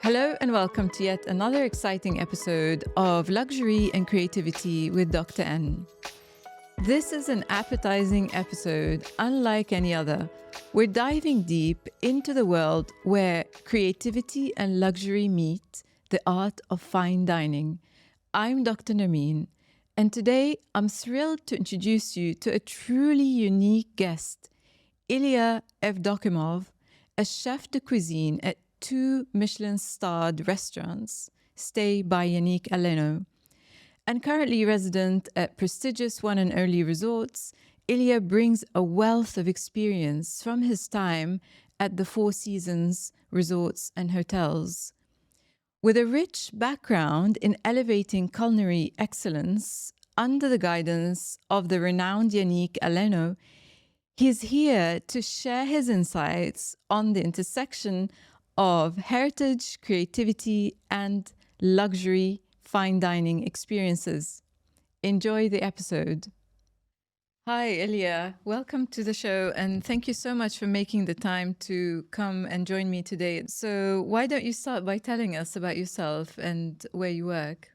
Hello and welcome to yet another exciting episode of Luxury and Creativity with Dr. N. This is an appetizing episode unlike any other. We're diving deep into the world where creativity and luxury meet, the art of fine dining. I'm Dr. Nermeen, and today I'm thrilled to introduce you to a truly unique guest, Ilya Evdokimov, a chef de cuisine at 2 Michelin-starred restaurants, Stay by Yannick Alléno. And currently resident at prestigious One&Only resorts, Ilya brings a wealth of experience from his time at the Four Seasons resorts and hotels. With a rich background in elevating culinary excellence under the guidance of the renowned Yannick Alléno, he's here to share his insights on the intersection of heritage, creativity, and luxury fine dining experiences. Enjoy the episode. Hi, Ilya. Welcome to the show, and thank you so much for making the time to come and join me today. So why don't you start by telling us about yourself and where you work?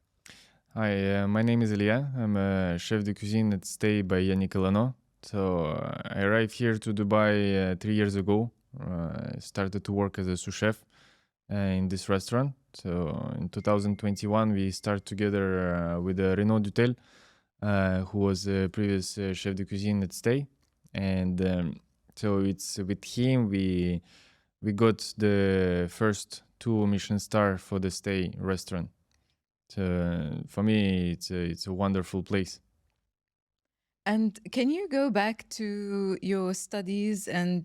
Hi, my name is Ilya. I'm a chef de cuisine at Stay by Yannick Alléno. So I arrived here to Dubai 3 years ago. I started to work as a sous chef in this restaurant. So in 2021, we started together with Renaud Dutel, who was a previous chef de cuisine at Stay. And so it's with him we got the first 2 Michelin star for the Stay restaurant. So for me, it's a wonderful place. And can you go back to your studies and,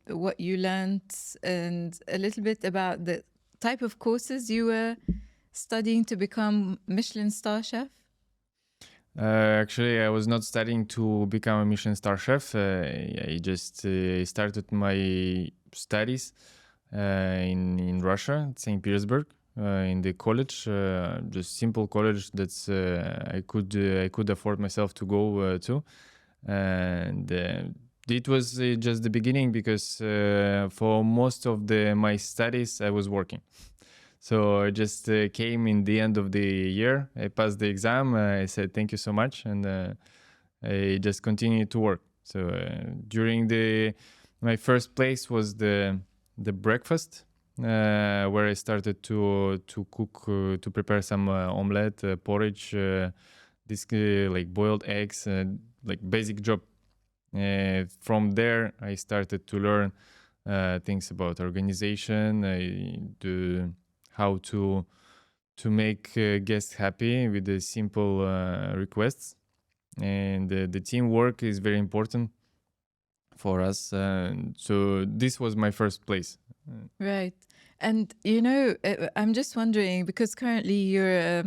what you learned and a little bit about the type of courses you were studying to become Michelin star chef? Actually, I was not studying to become a Michelin star chef. I just started my studies in Russia, at St. Petersburg, in the college, just simple college that's I could afford myself to go to, and it was just the beginning because for most of my studies I was working. So I just came in the end of the year. I passed the exam. I said thank you so much, and I just continued to work. So during my first place was the breakfast, where I started to cook, to prepare some omelette, porridge, this like boiled eggs, like basic job. From there, I started to learn things about organization, how to make guests happy with the simple requests, and the teamwork is very important for us. So this was my first place. Right. And, I'm just wondering, because currently you're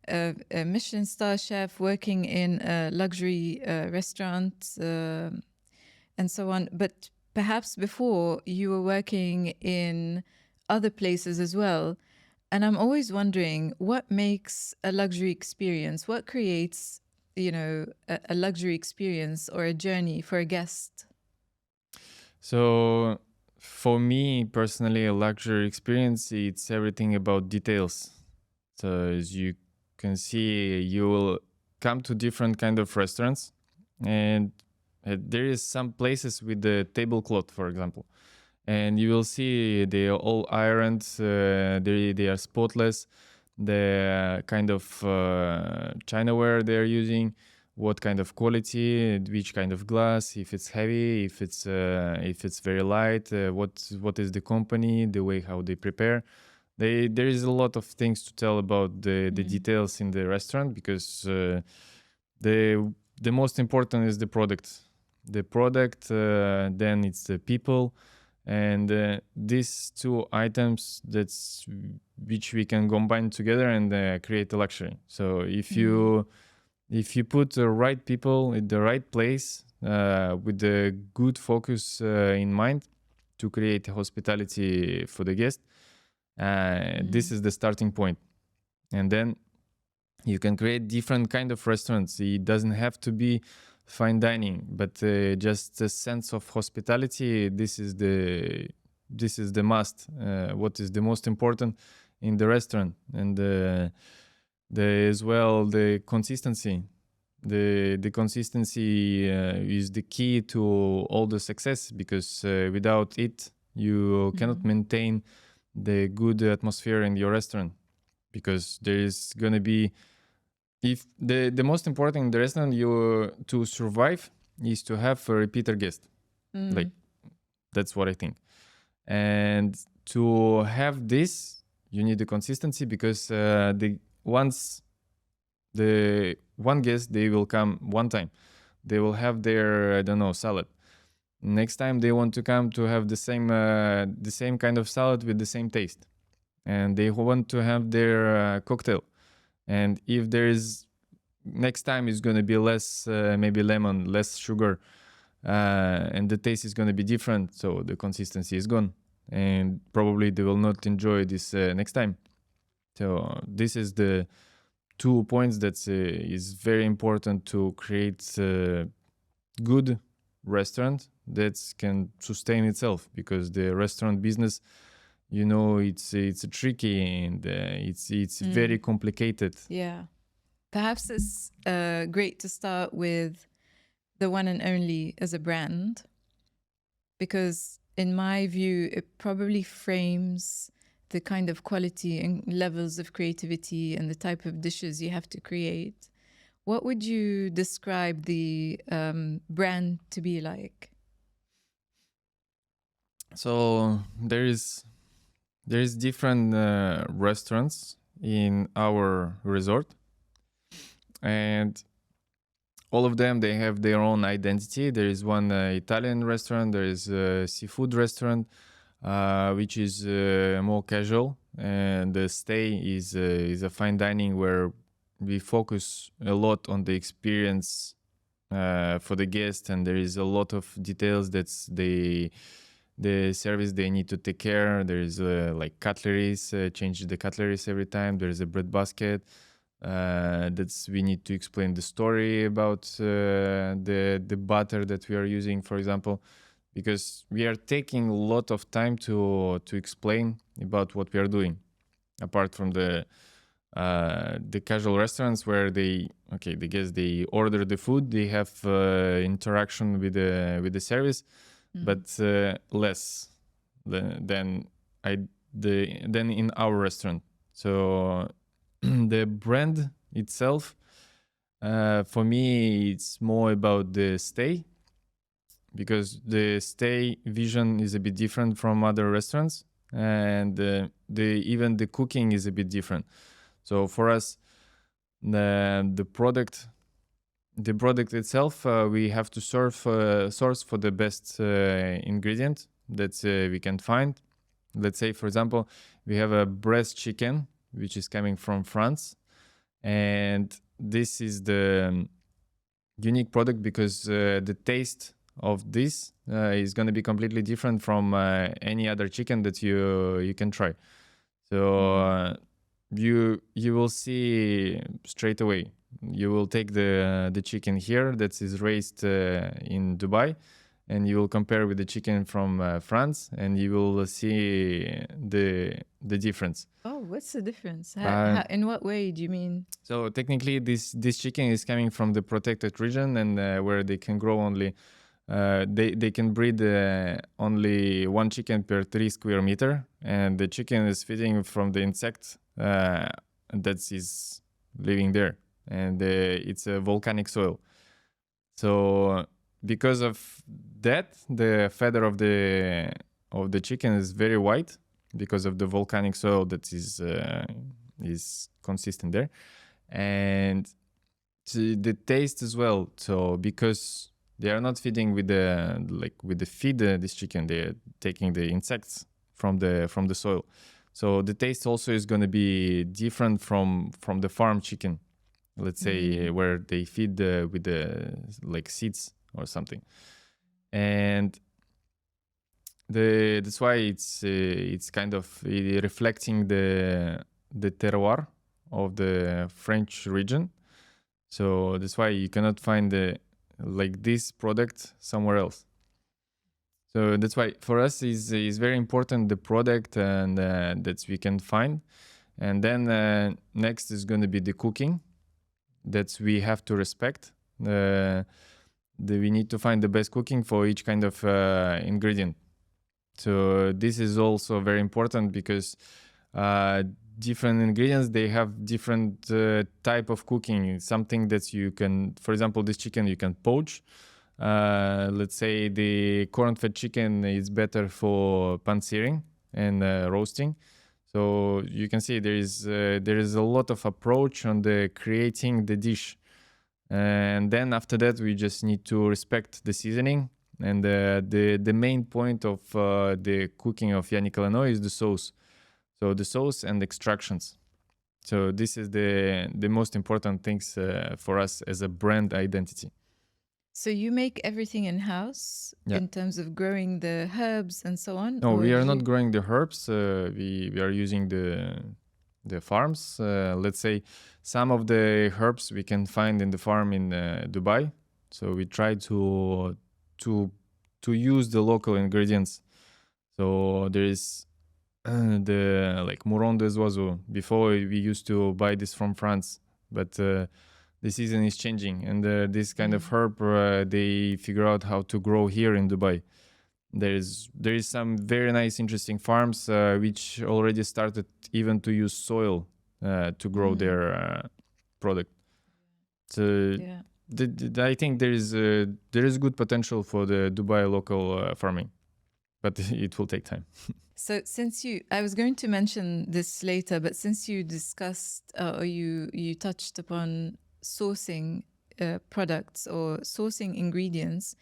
a Michelin star chef working in a luxury restaurant and so on, but perhaps before you were working in other places as well. And I'm always wondering what makes a luxury experience, what creates, a luxury experience or a journey for a guest? So for me personally, a luxury experience, it's everything about details. So as you can see, you will come to different kind of restaurants, and there is some places with the tablecloth, for example, and you will see they are all ironed, they are spotless, the kind of chinaware they're using, what kind of quality, which kind of glass, if it's heavy, if it's very light, what is the company, the way how they prepare. There is a lot of things to tell about the details in the restaurant, because the most important is the product. The product, then it's the people, and these 2 items which we can combine together and create a luxury. So if you put the right people in the right place, with the good focus in mind to create hospitality for the guest, this is the starting point. And then you can create different kind of restaurants. It doesn't have to be fine dining, but just a sense of hospitality. This is the must. What is the most important in the restaurant, and as well the consistency. The consistency is the key to all the success, because without it you cannot maintain the good atmosphere in your restaurant, because there is gonna be, if the most important in the restaurant you to survive is to have a repeater guest. Like, that's what I think. And to have this, you need the consistency, because once the one guest, they will come one time, they will have their, I don't know, salad. Next time they want to come to have the same kind of salad with the same taste, and they want to have their cocktail. And if there is, next time is going to be less, maybe lemon, less sugar, and the taste is going to be different, so the consistency is gone, and probably they will not enjoy this next time. So this is the 2 points that is very important to create a good restaurant that can sustain itself, because the restaurant business, you know, it's tricky, and it's very complicated. Yeah, perhaps it's great to start with the One&Only as a brand, because in my view it probably frames the kind of quality and levels of creativity and the type of dishes you have to create. What would you describe the brand to be like? So there is different restaurants in our resort, and all of them, they have their own identity. There is one Italian restaurant, there is a seafood restaurant, which is more casual, and the stay is a fine dining, where we focus a lot on the experience for the guest, and there is a lot of details that's the service they need to take care. There is like cutleries, change the cutleries every time. There is a bread basket. That's, we need to explain the story about the butter that we are using, for example, because we are taking a lot of time to explain about what we are doing, apart from the casual restaurants where the guests, they order the food, they have interaction with the service, but less than in our restaurant. So the brand itself, for me, it's more about the stay, because the stay vision is a bit different from other restaurants, and even the cooking is a bit different. So for us, the product itself, we have to source for the best ingredient that we can find. Let's say, for example, we have a breast chicken, which is coming from France, and this is the unique product, because the taste of this is going to be completely different from any other chicken that you can try. So you will see straight away. You will take the chicken here that is raised in Dubai, and you will compare with the chicken from France, and you will see the difference. Oh, what's the difference? How, in what way do you mean? So technically, this chicken is coming from the protected region, and where they can grow only, they can breed only one chicken per 3 square meter, and the chicken is feeding from the insect that is living there, and it's a volcanic soil. So because of that, the feather of the chicken is very white, because of the volcanic soil that is consistent there, and the taste as well. So because they are not feeding with the feed this chicken, they are taking the insects from the soil. So the taste also is going to be different from the farm chicken, let's say, where they feed with the like seeds or something. And that's why it's kind of reflecting the terroir of the French region. So that's why you cannot find this product somewhere else. So that's why for us is very important the product and that we can find. And then next is going to be the cooking. That we have to respect. We need to find the best cooking for each kind of ingredient. So this is also very important because different ingredients, they have different type of cooking. Something that you can, for example, this chicken you can poach. Let's say the corn-fed chicken is better for pan-searing and roasting. So you can see there is a lot of approach on the creating the dish. And then after that, we just need to respect the seasoning. And the main point of the cooking of Yannick Alléno is the sauce. So the sauce and extractions. So this is the most important things for us as a brand identity. So you make everything in-house in terms of growing the herbs and so on? No, we are not growing the herbs. We are using the farms. Let's say some of the herbs we can find in the farm in Dubai. So we try to use the local ingredients. So there is the like mouron des oiseaux. Before we used to buy this from France, but the season is changing, and this kind of herb they figure out how to grow here in Dubai. There is some very nice, interesting farms which already started even to use soil to grow their product. So I think there is good potential for the Dubai local farming, but it will take time. So I was going to mention this later, but since you discussed or you touched upon sourcing products or sourcing ingredients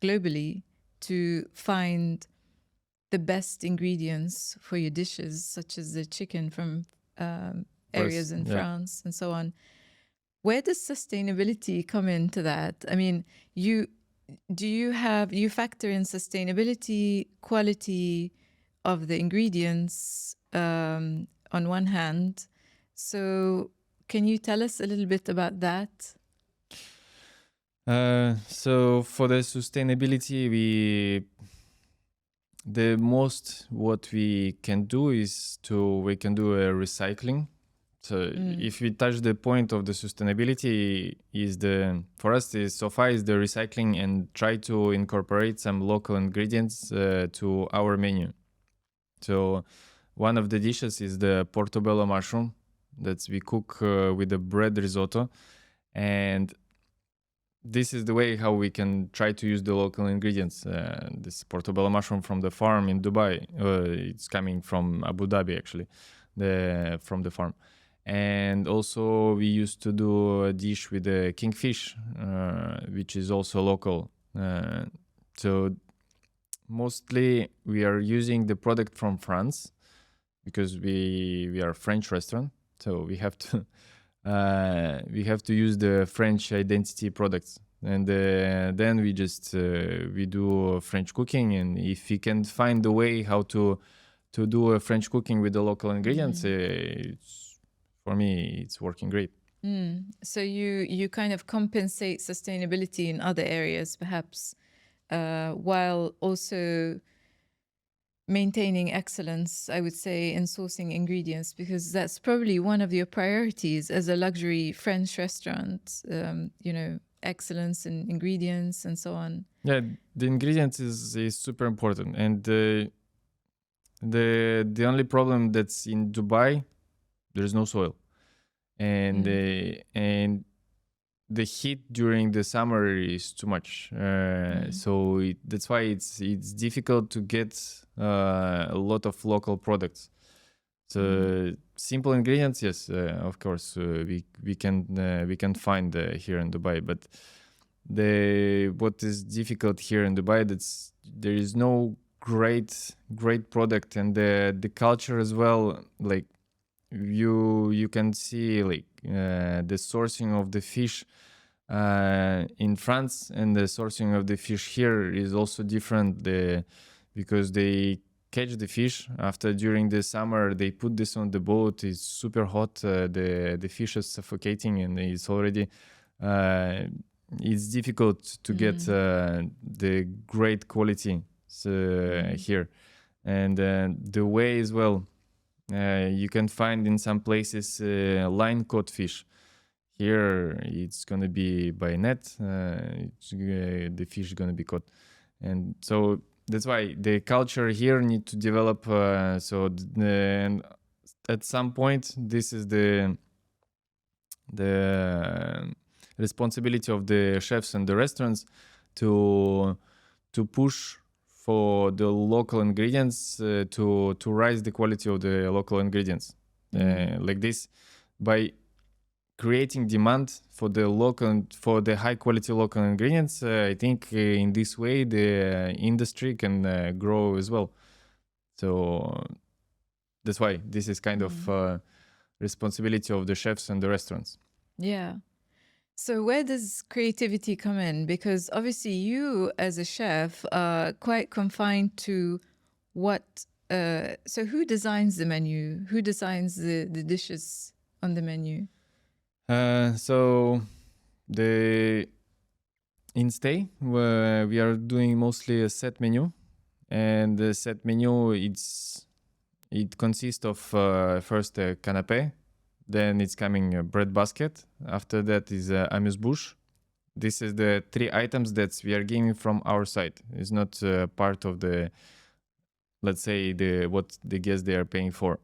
globally to find the best ingredients for your dishes, such as the chicken from areas in France and so on. Where does sustainability come into that? I mean, you factor in sustainability, quality of the ingredients on one hand. So can you tell us a little bit about that? So for the sustainability, the most what we can do is we can do a recycling. So if we touch the point of the sustainability, for us so far is the recycling and try to incorporate some local ingredients to our menu. So one of the dishes is the portobello mushroom that we cook with the bread risotto, and this is the way how we can try to use the local ingredients. This portobello mushroom from the farm in Dubai, it's coming from Abu Dhabi actually, from the farm. And also we used to do a dish with the kingfish, which is also local. So mostly we are using the product from France because we are a French restaurant. So we have to use the French identity products, and then we just we do French cooking. And if we can find a way how to do a French cooking with the local ingredients, for me it's working great. So you kind of compensate sustainability in other areas, perhaps, while also maintaining excellence, I would say, in sourcing ingredients, because that's probably one of your priorities as a luxury French restaurant, excellence in ingredients and so on. Yeah, the ingredients is super important. And the only problem that's in Dubai, there's no soil. And the heat during the summer is too much, so that's why it's difficult to get a lot of local products. So simple ingredients, yes, of course, we can find here in Dubai. But what is difficult here in Dubai, there is no great product, and the culture as well. Like you can see like the sourcing of the fish in France and the sourcing of the fish here is also different. Because they catch the fish during the summer, they put this on the boat. It's super hot. The fish is suffocating, and it's already it's difficult to get the great quality here. And the way as well, You can find in some places line caught fish. Here it's gonna be by net. The fish is gonna be caught, and so that's why the culture here need to develop. And at some point, this is the responsibility of the chefs and the restaurants to push for the local ingredients, to raise the quality of the local ingredients. Like this, by creating demand for the high quality local ingredients. I think in this way the industry can grow as well. So that's why this is kind of responsibility of the chefs and the restaurants. Yeah. So where does creativity come in? Because obviously you as a chef are quite confined to what, so who designs the menu? Who designs the dishes on the menu? So in Stay, we are doing mostly a set menu, and the set menu it consists of first a canapé, then it's coming a bread basket. After that is amuse-bouche. This is the 3 items that we are giving from our side. It's not part of the, let's say, what the guests they are paying for.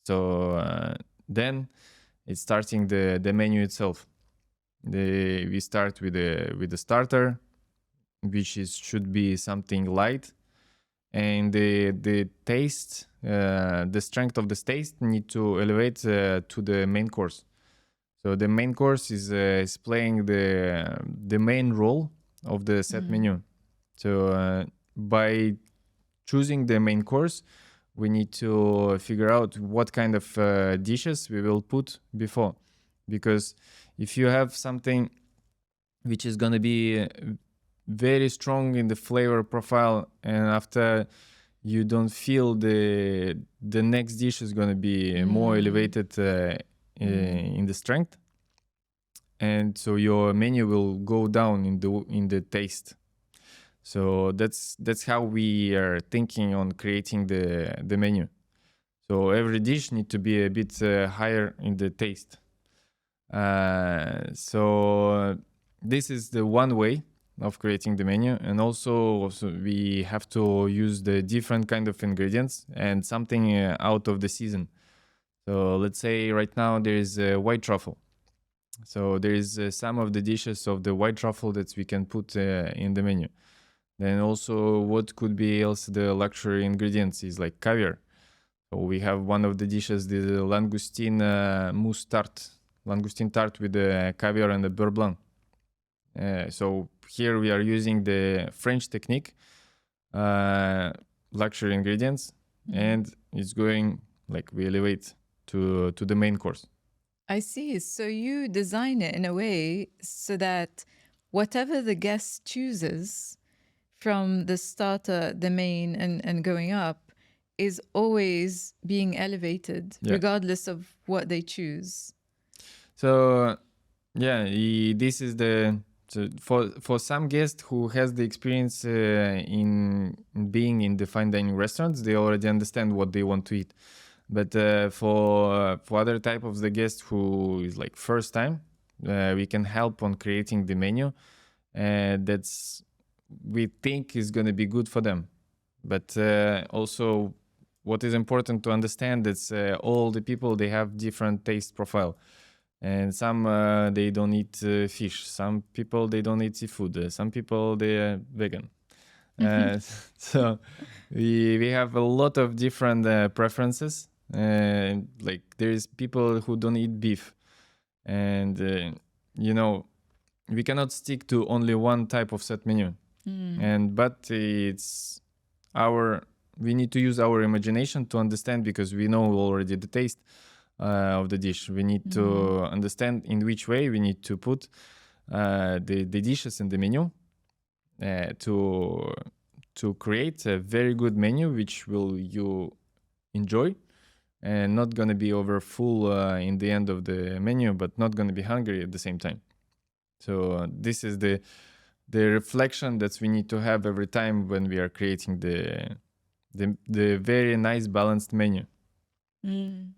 So then it's starting the menu itself. We start with the starter, which should be something light, and the taste, the strength of the taste need to elevate to the main course. So the main course is playing the main role of the set menu. So by choosing the main course, we need to figure out what kind of dishes we will put before. Because if you have something which is going to be very strong in the flavor profile, and after you don't feel the next dish is going to be more elevated in the strength, and so your menu will go down in the taste. So that's how we are thinking on creating the menu. So every dish need to be a bit higher in the taste. So this is the one way of creating the menu, and also we have to use the different kind of ingredients and something out of the season. So let's say right now there is white truffle. So there is some of the dishes of the white truffle that we can put in the menu. Then also what could be else the luxury ingredients is like caviar. So we have one of the dishes, the langoustine mousse tart, langoustine tart with the caviar and the beurre blanc. So here we are using the French technique, luxury ingredients, and it's going like we elevate to the main course. I see. So you design it in a way so that whatever the guest chooses from the starter, the main, and going up is always being elevated, regardless of what they choose. So this is for some guests who has the experience in being in the fine dining restaurants, they already understand what they want to eat. But for other type of the guest who is like first time, we can help on creating the menu. That's we think is going to be good for them. But also what is important to understand is all the people, they have different taste profile. And some they don't eat fish. Some people they don't eat seafood. Some people they are vegan. So we have a lot of different preferences. Like there is people who don't eat beef, and we cannot stick to only one type of set menu. But it's we need to use our imagination to understand, because we know already the taste of the dish. We need to understand in which way we need to put the dishes in the menu to create a very good menu which will you enjoy, and not gonna be over full in the end of the menu, but not gonna be hungry at the same time. So this is the reflection that we need to have every time when we are creating the very nice balanced menu. Mm.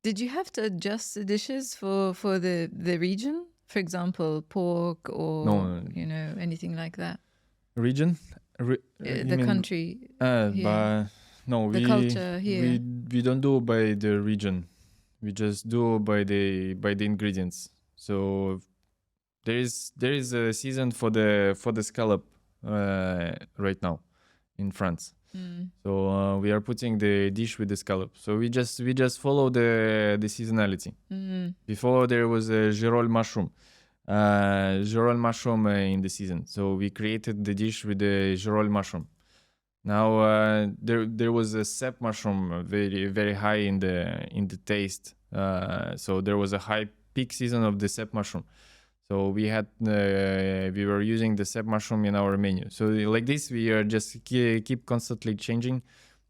Did you have to adjust the dishes for the region? For example, pork or, No, anything like that? region? You The mean? country here, But no, the culture here. we don't do by the region. We just do by the ingredients. So there is a season for the scallop right now in France. So we are putting the dish with the scallop. So we just follow the seasonality. Before there was a girole mushroom. Girole mushroom in the season. So we created the dish with the girole mushroom. Now there was a cep mushroom, very very high in the taste. So there was a high peak season of the cep mushroom. So we were using the cep mushroom in our menu. So like this, we are just keep constantly changing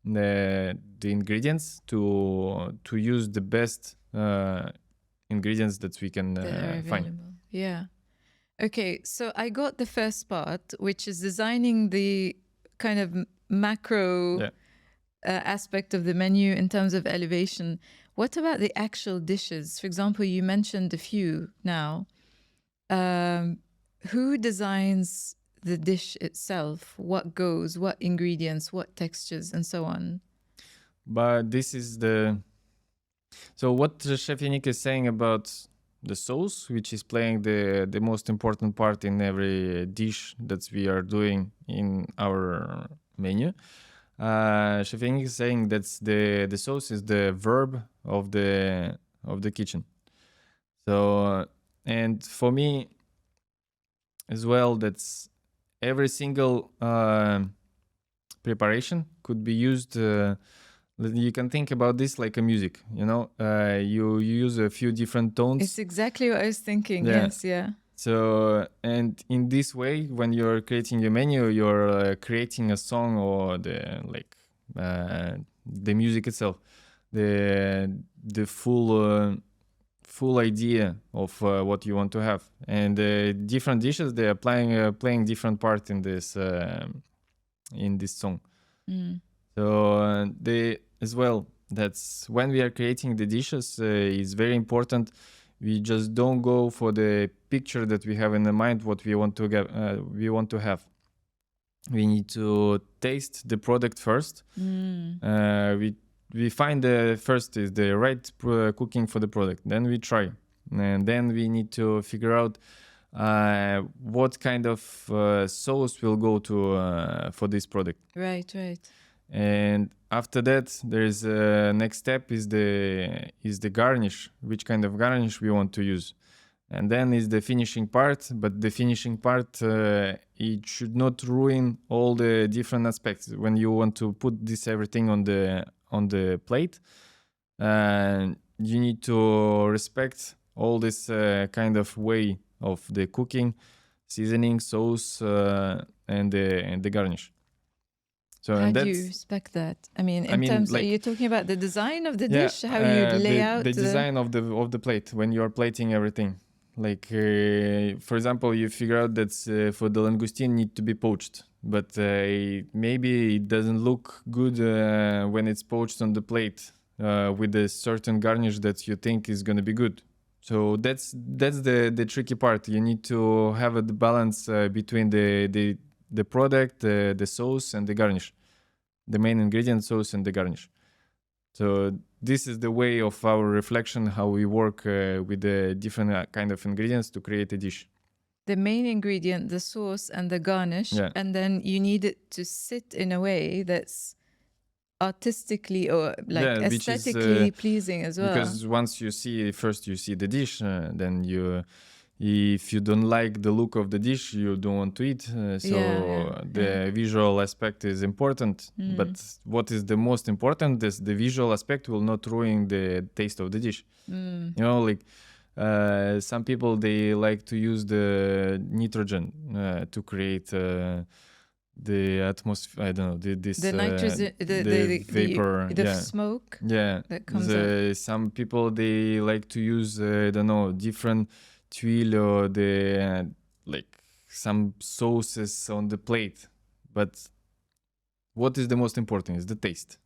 the ingredients to use the best ingredients that we can find. Yeah. Okay, so I got the first part, which is designing the kind of macro aspect of the menu in terms of elevation. What about the actual dishes? For example, you mentioned a few now. Who designs the dish itself? What goes, what ingredients, what textures, and so on? But this is so what Chef Yannick is saying about the sauce, which is playing the most important part in every dish that we are doing in our menu. Chef Yannick is saying that the sauce is the verb of the kitchen. So and for me as well, that's every single preparation could be used. You can think about this like a music, you use a few different tones. It's exactly what I was thinking. Yes, yeah. So, and in this way, when you're creating a menu, you're creating a song or the music itself, the full idea of what you want to have. And different dishes, they are playing different part in this song. So they as well. That's when we are creating the dishes. It's very important. We just don't go for the picture that we have in the mind. What we want to get, we want to have. We need to taste the product first. We find the first is the right cooking for the product. Then we try, and then we need to figure out what kind of sauce will go to for this product. Right. And after that, there's next step is the garnish. Which kind of garnish we want to use, and then is the finishing part. But the finishing part it should not ruin all the different aspects. When you want to put this everything on the plate, you need to respect all this kind of way of the cooking, seasoning, sauce, and the garnish. So how do you respect that? I mean, terms, are you talking about the design of the dish? How you lay out the design of the plate when you're plating everything? Like, for example, you figure out that for the langoustine need to be poached, but maybe it doesn't look good when it's poached on the plate with a certain garnish that you think is going to be good. So that's the tricky part. You need to have a balance between the product, the sauce, and the garnish, the main ingredient, sauce, and the garnish. So this is the way of our reflection, how we work with the different kind of ingredients to create a dish. The main ingredient, the sauce, and the garnish, and then you need it to sit in a way that's artistically or aesthetically pleasing as well. Because once you see the dish, then if you don't like the look of the dish, you don't want to eat. The visual aspect is important. But what is the most important is the visual aspect will not ruin the taste of the dish. Some people, they like to use the nitrogen to create the atmosphere. I don't know, the nitrogen, the vapor, the smoke. That comes out. Some people, they like to use different tuile or some sauces on the plate. But what is the most important is the taste.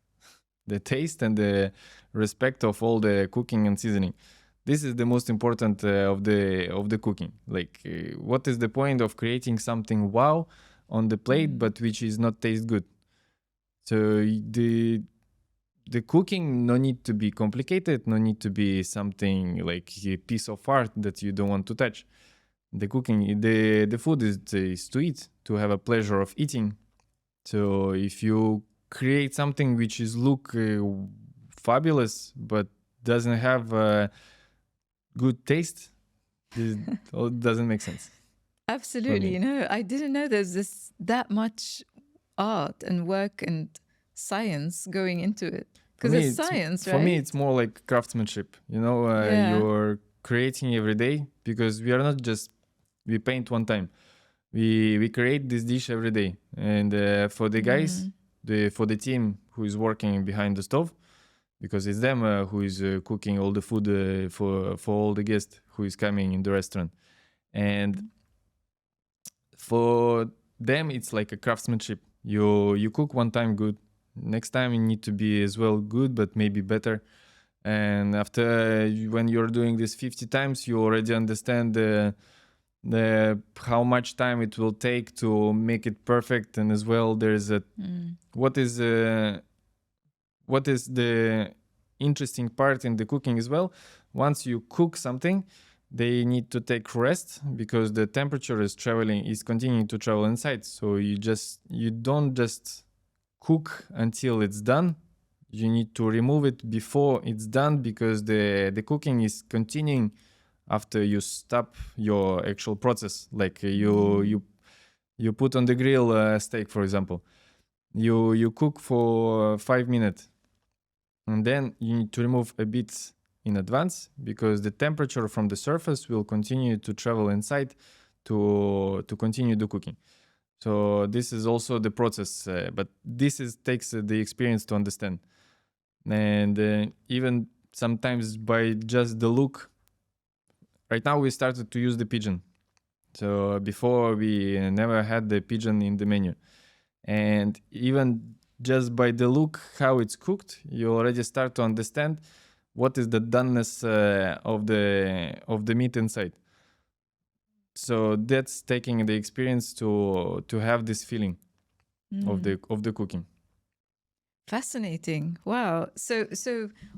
the taste and the respect of all the cooking and seasoning. This is the most important of the cooking. Like, what is the point of creating something wow on the plate, but which is not taste good? So the cooking no need to be complicated, no need to be something like a piece of art that you don't want to touch. The cooking, the food is to eat, to have a pleasure of eating. So if you create something which is look fabulous but doesn't have good taste, it doesn't make sense. Absolutely. You know, I didn't know there's that much art and work and science going into it. Because it's science, right? For me, it's more like craftsmanship. You know, you're creating every day, because we are not just, we paint one time. We create this dish every day. And for the guys, for the team who is working behind the stove, because it's them who is cooking all the food for all the guests who is coming in the restaurant. And for them, it's like a craftsmanship. You cook one time good. Next time you need to be as well good, but maybe better. And after, when you're doing this 50 times, you already understand the how much time it will take to make it perfect. And as well, there's a what is the interesting part in the cooking as well. Once you cook something, they need to take rest, because the temperature is continuing to travel inside. So you don't just cook until it's done. You need to remove it before it's done, because the cooking is continuing after you stop your actual process. Like you put on the grill a steak, for example. You cook for 5 minutes, and then you need to remove a bit in advance, because the temperature from the surface will continue to travel inside to continue the cooking. So this is also the process, but this takes the experience to understand. And even sometimes by just the look. Right now we started to use the pigeon. So before we never had the pigeon in the menu. And even just by the look, how it's cooked, you already start to understand what is the doneness of the meat inside. So that's taking the experience to have this feeling of the cooking. Fascinating. Wow. So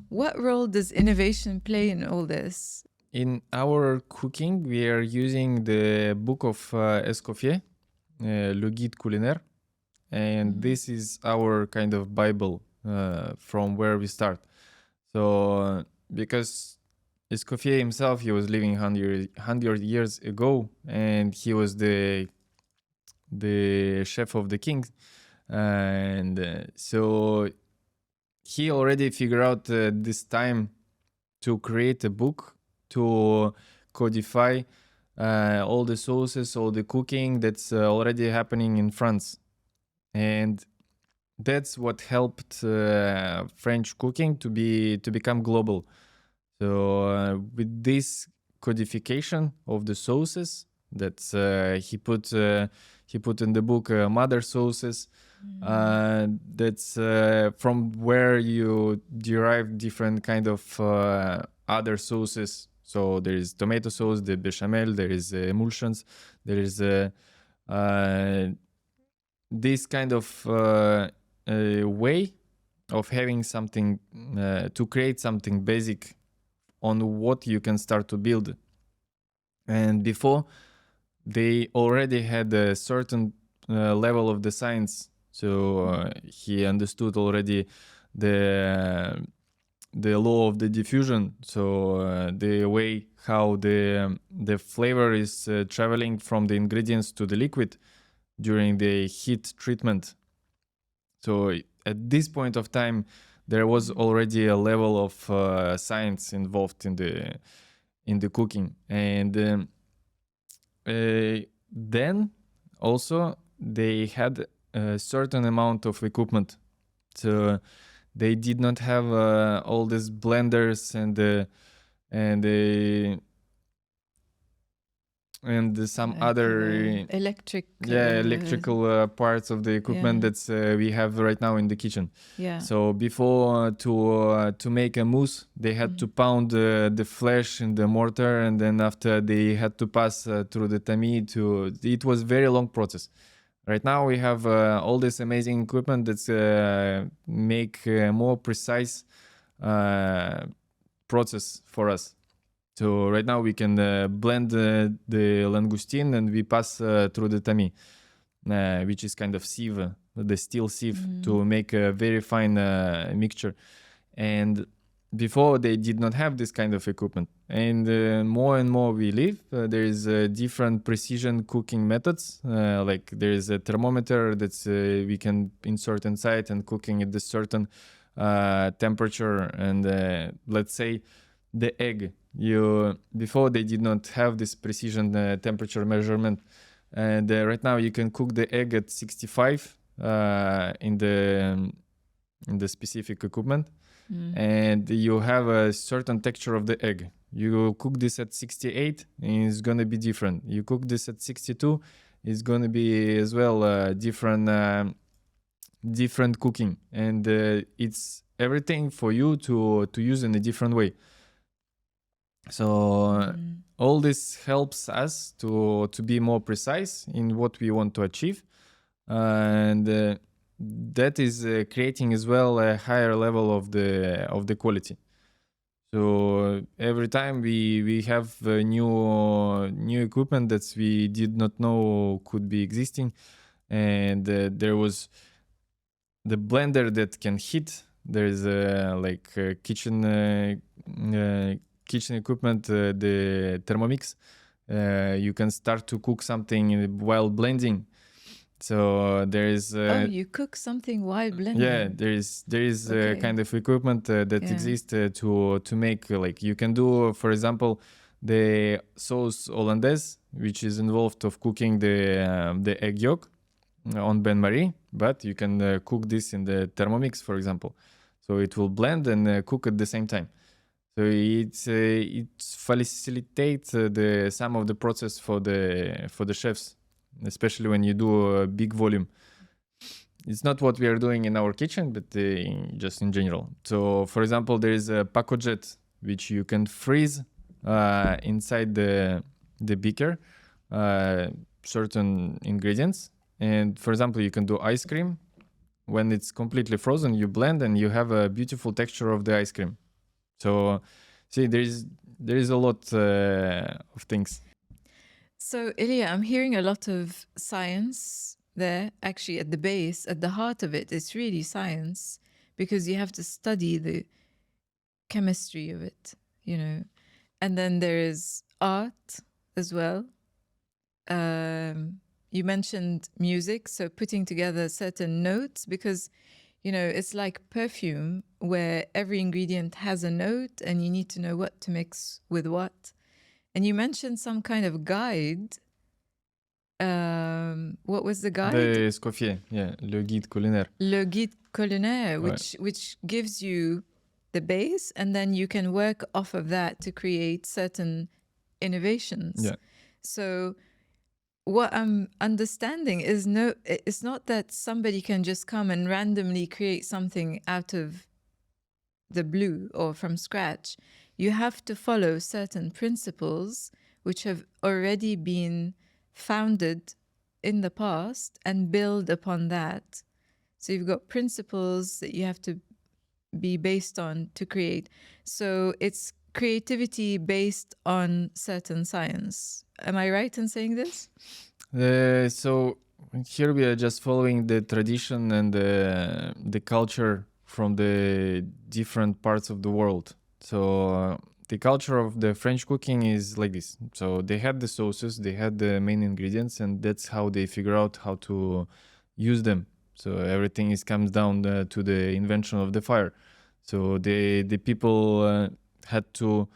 what role does innovation play in all this? In our cooking, we are using the book of Escoffier, Le Guide Culinaire. And this is our kind of Bible from where we start. So because Escoffier himself, he was living 100 years ago, and he was the chef of the king. And so he already figured out this time to create a book to codify all the sauces, all the cooking that's already happening in France. And that's what helped French cooking to become global. So with this codification of the sauces that he put in the book, mother sauces, that's from where you derive different kind of other sauces. So there is tomato sauce, the bechamel, there is emulsions, there is this kind of way of having something to create something basic on what you can start to build. And before, they already had a certain level of the science. So he understood already the law of the diffusion. So the way how the flavor is traveling from the ingredients to the liquid during the heat treatment. So at this point of time, there was already a level of science involved in the cooking. And then also they had a certain amount of equipment. So they did not have all these blenders and and some Like, other electrical parts of the equipment that we have right now in the kitchen. Yeah. So before to make a mousse, they had to pound the flesh in the mortar, and then after they had to pass through the tamis. It was very long process. Right now we have all this amazing equipment that's make more precise process for us. So right now we can blend the langoustine and we pass through the tamis, which is kind of sieve, the steel sieve, to make a very fine mixture. And before they did not have this kind of equipment. And more and more we live, there is different precision cooking methods. Like there is a thermometer that we can insert inside and cooking at a certain temperature. And let's say the egg, before they did not have this precision temperature measurement. And right now you can cook the egg at 65 in the specific equipment. And you have a certain texture of the egg. You cook this at 68 and it's going to be different. You cook this at 62, it's going to be as well different cooking. And it's everything for you to use in a different way. So all this helps us to be more precise in what we want to achieve. And that is creating as well a higher level of the quality. So every time we have new equipment that we did not know could be existing, and there was the blender that can heat. There's kitchen equipment, the Thermomix. You can start to cook something while blending. So there is. You cook something while blending. Yeah, there is kind of equipment that exists to make, like, you can do, for example, the sauce hollandaise, which is involved of cooking the egg yolk on bain-marie, but you can cook this in the Thermomix, for example. So it will blend and cook at the same time. So it facilitates some of the process for the chefs, especially when you do a big volume. It's not what we are doing in our kitchen, but just in general. So, for example, there is a pacojet, which you can freeze inside the beaker, certain ingredients. And, for example, you can do ice cream. When it's completely frozen, you blend and you have a beautiful texture of the ice cream. So, see, there is a lot of things. So, Ilya, I'm hearing a lot of science there. Actually, at the base, at the heart of it, it's really science, because you have to study the chemistry of it, And then there is art as well. You mentioned music, so putting together certain notes, because it's like perfume, where every ingredient has a note and you need to know what to mix with what. And you mentioned some kind of guide. What was the guide? The Escoffier, le guide culinaire. Le guide culinaire, which gives you the base, and then you can work off of that to create certain innovations. Yeah. So what I'm understanding is it's not that somebody can just come and randomly create something out of the blue or from scratch. You have to follow certain principles which have already been founded in the past and build upon that. So you've got principles that you have to be based on to create. So it's creativity based on certain science. Am I right in saying this? So here we are just following the tradition and the culture from the different parts of the world. So the culture of the French cooking is like this. So they had the sauces, they had the main ingredients, and that's how they figure out how to use them. So everything comes down to the invention of the fire. So the people had to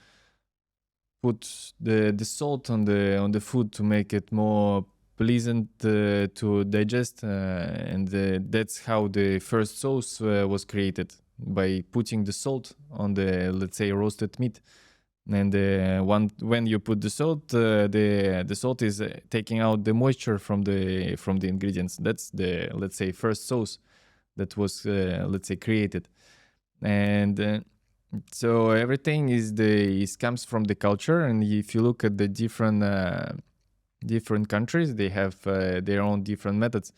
put the salt on the food to make it more pleasant to digest, and that's how the first sauce was created, by putting the salt on the, let's say, roasted meat. And when you put the salt, the salt is taking out the moisture from the ingredients. That's the, let's say, first sauce that was let's say created. And so everything comes from the culture. And if you look at the different countries, they have their own different methods.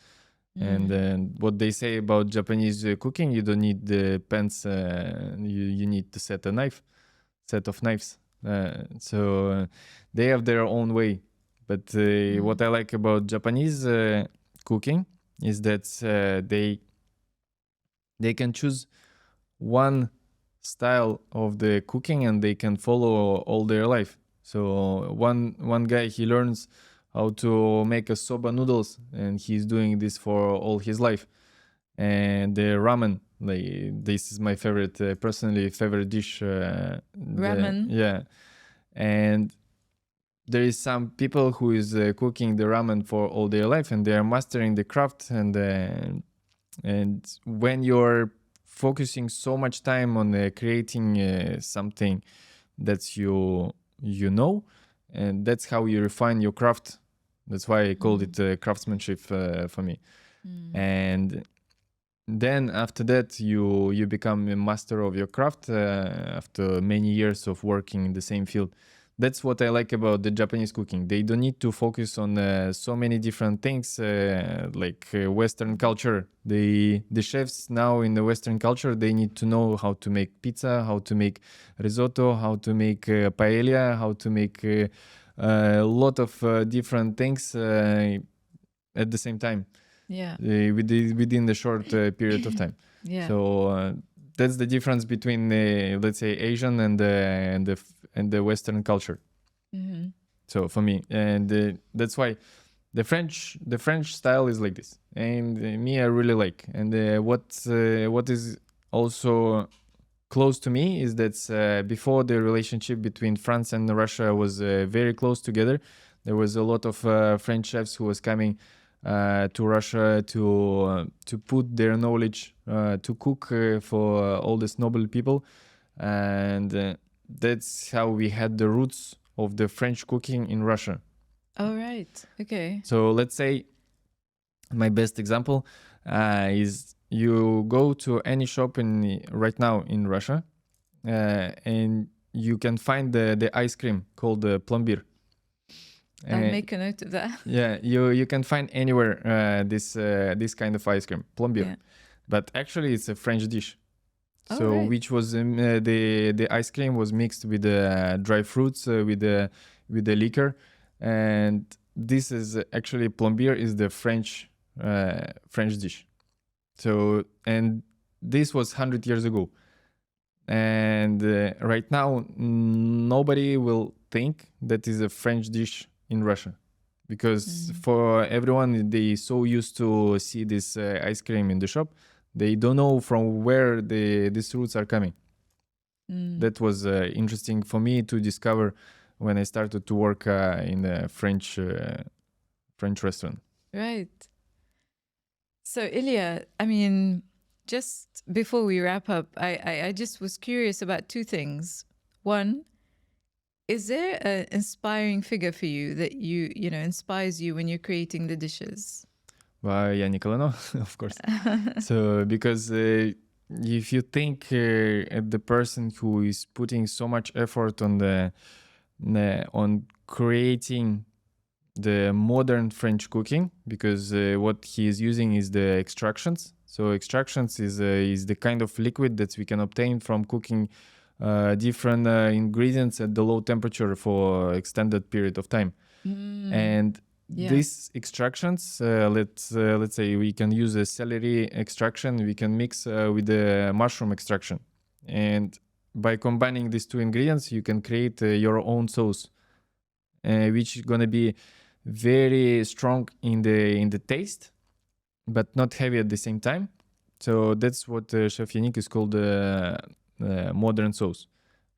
And what they say about Japanese cooking, you don't need the pans, you need to set of knives. So they have their own way. But what I like about Japanese cooking is that they can choose one style of the cooking and they can follow all their life. So one guy, he learns how to make a soba noodles, and he's doing this for all his life. And the ramen, like, this is my favorite, personally favorite dish. Ramen. Yeah. And there is some people who is cooking the ramen for all their life, and they are mastering the craft. And when you're focusing so much time on creating something that you know, and that's how you refine your craft. That's why I called it craftsmanship for me. And then after that, you become a master of your craft after many years of working in the same field. That's what I like about the Japanese cooking. They don't need to focus on so many different things like Western culture. The chefs now in the Western culture, they need to know how to make pizza, how to make risotto, how to make paella, how to make a lot of different things at the same time. Yeah. Within the short period of time. Yeah. So that's the difference between let's say Asian and the Western culture. So for me, and that's why the French style is like this, and me, I really like. And what is also close to me is that before the relationship between France and Russia was very close together, there was a lot of French chefs who was coming to Russia to put their knowledge to cook for all these noble people. And that's how we had the roots of the French cooking in Russia. Oh, right. Okay. So let's say my best example is you go to any shop right now in Russia and you can find the ice cream called the plombyr. I'll make a note of that. Yeah, you can find anywhere this kind of ice cream, plombyr. Yeah. But actually it's a French dish. So right. Which was the ice cream was mixed with dry fruits with the liquor, and this is actually plombyr is the French dish. So, and this was 100 years ago, and right now nobody will think that is a French dish in Russia, because for everyone, they so used to see this ice cream in the shop, they don't know from where these roots are coming. That was interesting for me to discover when I started to work in a French restaurant. Right. So Ilya, I mean, just before we wrap up, I just was curious about two things. One, is there an inspiring figure for you that you know inspires you when you're creating the dishes? Yannick Alléno, of course. So because if you think at the person who is putting so much effort on on creating the modern French cooking, because what he is using is the extractions. So extractions is the kind of liquid that we can obtain from cooking different ingredients at the low temperature for extended period of time. And these extractions, let's say we can use a celery extraction, we can mix with the mushroom extraction, and by combining these two ingredients, you can create your own sauce, which is gonna be very strong in the taste, but not heavy at the same time. So that's what Chef Yannick is called modern sauce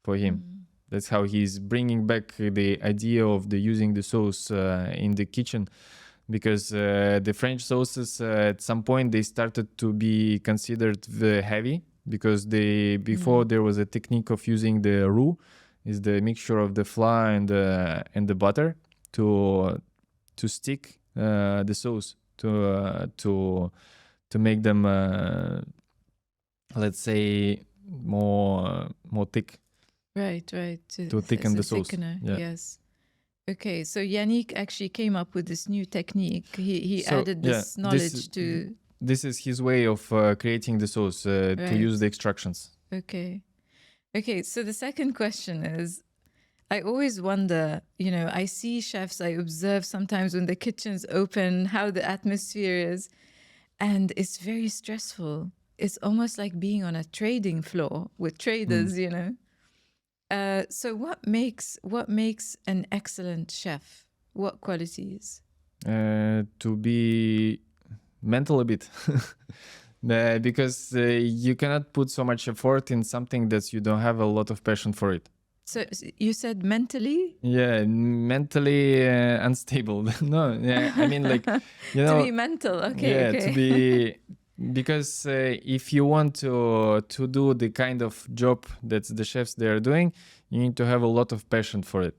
for him. That's how he's bringing back the idea of using the sauce in the kitchen, because the French sauces at some point they started to be considered heavy, because before there was a technique of using the roux, is the mixture of the flour and the butter to stick the sauce to make them let's say more thick. Right. To thicken the sauce. Thickener, Yeah. yes. Okay, so Yannick actually came up with this new technique. He So, added this knowledge to... This is his way of creating the sauce to use the extractions. Okay, so the second question is, I always wonder, I see chefs, I observe sometimes when the kitchen's open, how the atmosphere is, and it's very stressful. It's almost like being on a trading floor with traders, So what makes an excellent chef? What qualities? To be mental a bit. Because you cannot put so much effort in something that you don't have a lot of passion for it. So you said mentally? Yeah, mentally unstable. No, yeah, I mean like, to be mental, okay. Yeah, okay. to be because if you want to do the kind of job that the chefs they are doing, you need to have a lot of passion for it.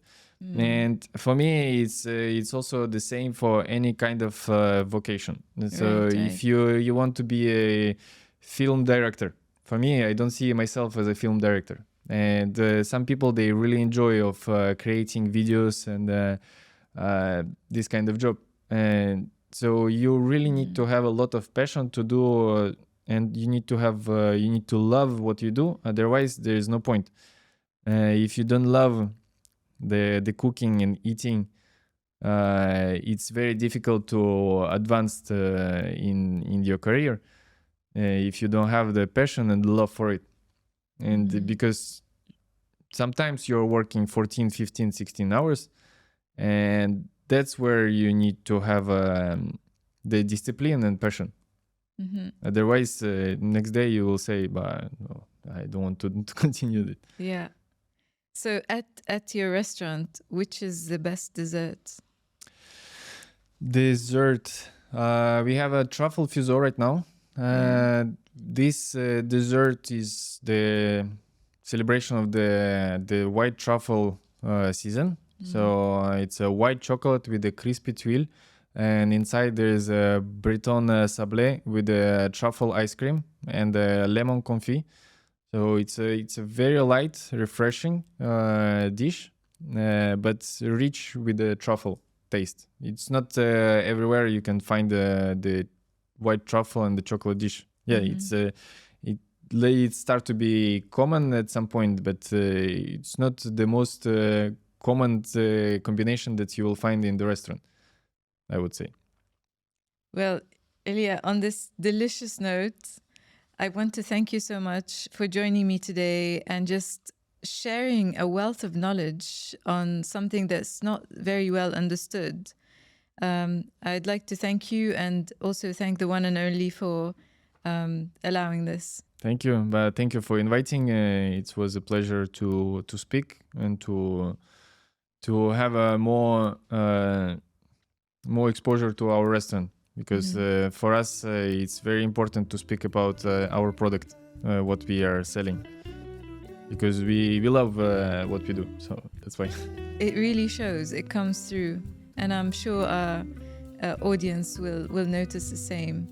And for me, it's also the same for any kind of vocation. So Right. if you want to be a film director, for me, I don't see myself as a film director. And some people, they really enjoy of creating videos and this kind of job. And so you really need to have a lot of passion to do, and you need to love what you do. Otherwise, there is no point. If you don't love the cooking and eating, it's very difficult to advance in your career if you don't have the passion and the love for it. And because sometimes you're working 14, 15, 16 hours, and that's where you need to have the discipline and passion. Otherwise, next day you will say, "But no, I don't want to continue it." Yeah. So at your restaurant, which is the best dessert? Dessert. We have a truffle fuseau right now. This dessert is the celebration of the white truffle season. So it's a white chocolate with a crispy tuile, and inside there's a Breton sablé with a truffle ice cream and a lemon confit. So it's a very light, refreshing dish, but rich with the truffle taste. It's not everywhere you can find the white truffle and the chocolate dish. Yeah, it starts to be common at some point, but it's not the most common combination that you will find in the restaurant, I would say. Well, Ilya, on this delicious note, I want to thank you so much for joining me today and just sharing a wealth of knowledge on something that's not very well understood. I'd like to thank you and also thank the One&Only for allowing this. Thank you. Thank you for inviting. It was a pleasure to speak and to have a more exposure to our restaurant, because for us it's very important to speak about our product, what we are selling, because we love what we do. So that's why. It really shows. It comes through, and I'm sure our audience will notice the same.